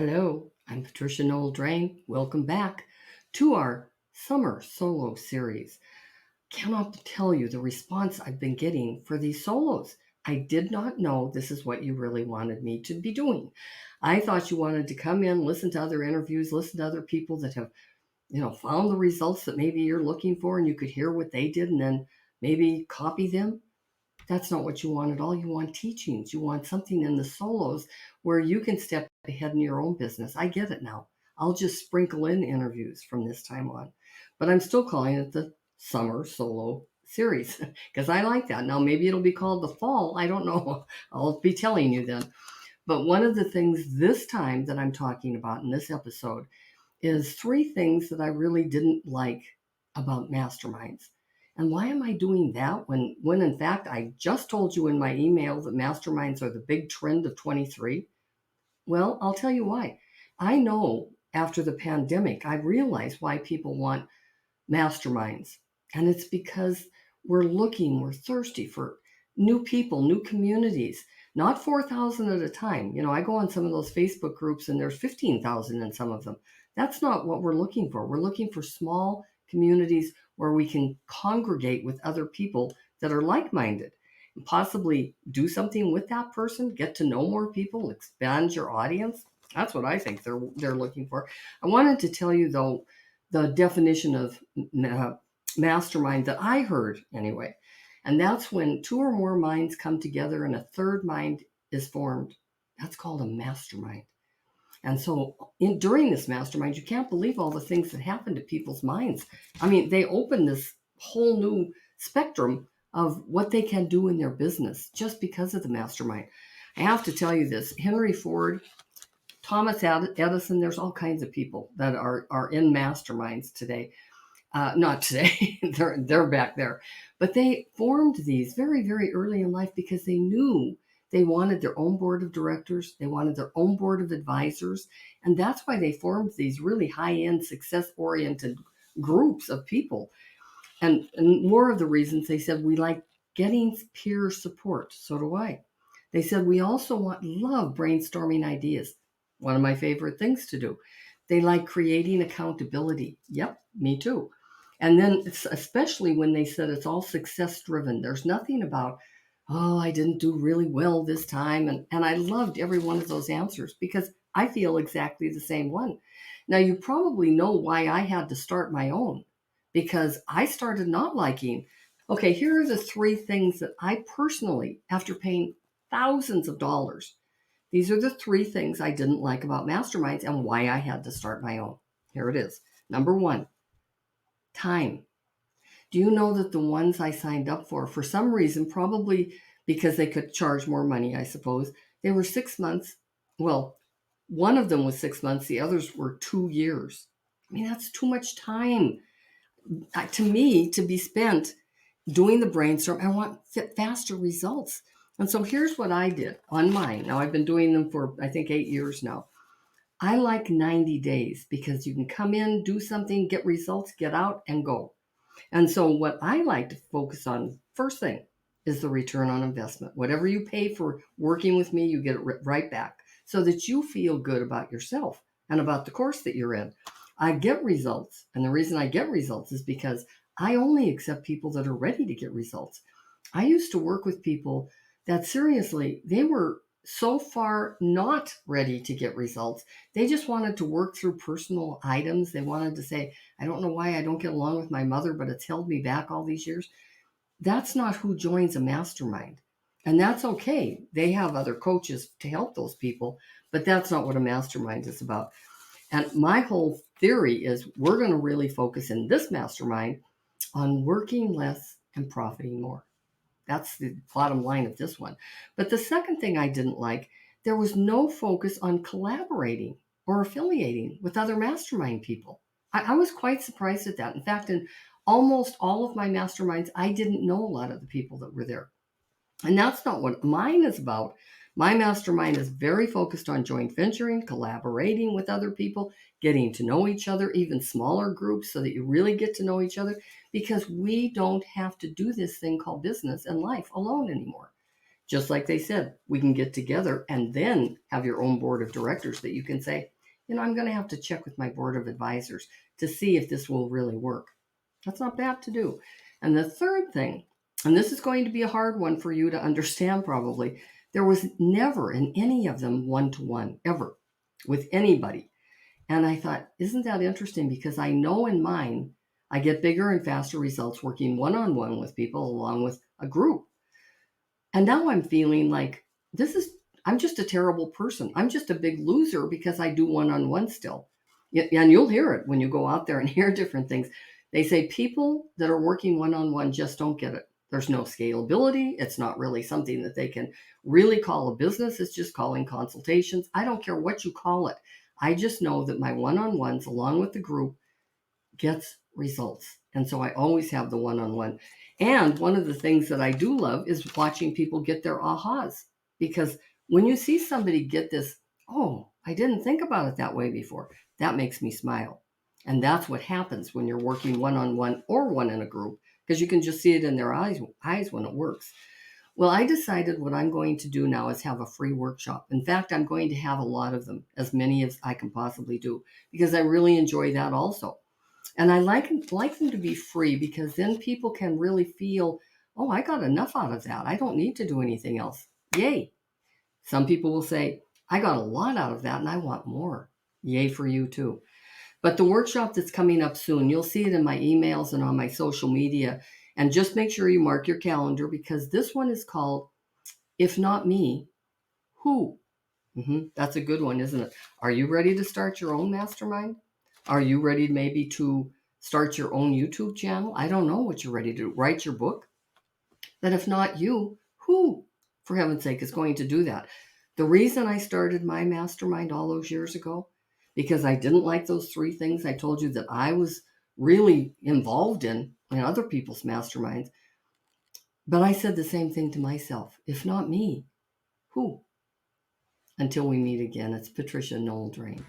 Hello, I'm Patricia Noel Drain. Welcome back to our summer solo series. Cannot tell you the response I've been getting for these solos. I did not know this is what you really wanted me to be doing. I thought you wanted to come in, listen to other interviews, listen to other people that have, found the results that maybe you're looking for and you could hear what they did and then maybe copy them. That's not what you want at all. You want teachings. You want something in the solos where you can step ahead in your own business. I get it now. I'll just sprinkle in interviews from this time on. But I'm still calling it the summer solo series because I like that. Now, maybe it'll be called the fall. I don't know. I'll be telling you then. But one of the things this time that I'm talking about in this episode is three things that I really didn't like about masterminds. And why am I doing that when in fact I just told you in my email that masterminds are the big trend of 23? Well, I'll tell you why. I know after the pandemic, I realized why people want masterminds. And it's because we're thirsty for new people, new communities, not 4,000 at a time. I go on some of those Facebook groups and there's 15,000 in some of them. That's not what we're looking for. We're looking for small communities where we can congregate with other people that are like-minded and possibly do something with that person, get to know more people, expand your audience. That's what I think they're looking for. I wanted to tell you though, the definition of mastermind that I heard anyway. And that's when two or more minds come together and a third mind is formed. That's called a mastermind. And so during this mastermind, you can't believe all the things that happen to people's minds. I mean, they open this whole new spectrum of what they can do in their business just because of the mastermind. I have to tell you this, Henry Ford, Thomas Edison, there's all kinds of people that are in masterminds today. Not today, they're back there. But they formed these very, very early in life because they knew they wanted their own board of directors. They wanted their own board of advisors. And that's why they formed these really high-end, success-oriented groups of people. And more of the reasons they said, we like getting peer support. So do I. They said, we also love brainstorming ideas. One of my favorite things to do. They like creating accountability. Yep, me too. And then especially when they said it's all success driven. There's nothing about, oh, I didn't do really well this time. And I loved every one of those answers because I feel exactly the same one. Now, you probably know why I had to start my own because I started not liking, okay, here are the three things that I personally, after paying thousands of dollars, these are the three things I didn't like about masterminds and why I had to start my own. Here it is. Number one, time. Do you know that the ones I signed up for some reason, probably because they could charge more money, I suppose, they were 6 months. Well, one of them was 6 months. The others were 2 years. I mean, that's too much time to me to be spent doing the brainstorm. I want faster results. And so here's what I did on mine. Now I've been doing them for, I think, 8 years now. I like 90 days because you can come in, do something, get results, get out and go. And so what I like to focus on first thing is the return on investment. Whatever you pay for working with me, you get it right back so that you feel good about yourself and about the course that you're in. I get results. And the reason I get results is because I only accept people that are ready to get results. I used to work with people that seriously, they were so far not ready to get results. They just wanted to work through personal items. They wanted to say, I don't know why I don't get along with my mother, but it's held me back all these years. That's not who joins a mastermind. And that's okay. They have other coaches to help those people, but that's not what a mastermind is about. And my whole theory is we're going to really focus in this mastermind on working less and profiting more. That's the bottom line of this one. But the second thing I didn't like, there was no focus on collaborating or affiliating with other mastermind people. I was quite surprised at that. In fact, in almost all of my masterminds, I didn't know a lot of the people that were there. And that's not what mine is about. My mastermind is very focused on joint venturing, collaborating with other people, getting to know each other, even smaller groups so that you really get to know each other, because we don't have to do this thing called business and life alone anymore. Just like they said, we can get together and then have your own board of directors that you can say, I'm going to have to check with my board of advisors to see if this will really work. That's not bad to do. And the third thing, and this is going to be a hard one for you to understand probably, there was never in any of them one-to-one ever with anybody. And I thought, isn't that interesting? Because I know in mine, I get bigger and faster results working one-on-one with people along with a group. And now I'm feeling like I'm just a terrible person. I'm just a big loser because I do one-on-one still. And you'll hear it when you go out there and hear different things. They say people that are working one-on-one just don't get it. There's no scalability. It's not really something that they can really call a business. It's just calling consultations. I don't care what you call it. I just know that my one-on-ones along with the group gets results. And so I always have the one-on-one. And one of the things that I do love is watching people get their ahas. Because when you see somebody get this, oh, I didn't think about it that way before, that makes me smile. And that's what happens when you're working one-on-one or one in a group, because you can just see it in their eyes when it works. Well, I decided what I'm going to do now is have a free workshop. In fact, I'm going to have a lot of them, as many as I can possibly do, because I really enjoy that also. And I like them to be free, because then people can really feel, oh, I got enough out of that. I don't need to do anything else. Yay. Some people will say, I got a lot out of that and I want more. Yay for you too. But the workshop that's coming up soon, you'll see it in my emails and on my social media. And just make sure you mark your calendar, because this one is called, If Not Me, Who? That's a good one, isn't it? Are you ready to start your own mastermind? Are you ready maybe to start your own YouTube channel? I don't know what you're ready to do. Write your book? But if not you, who, for heaven's sake, is going to do that? The reason I started my mastermind all those years ago, because I didn't like those three things I told you that I was really involved in other people's masterminds. But I said the same thing to myself. If not me, who? Until we meet again, it's Patricia Noel Drain.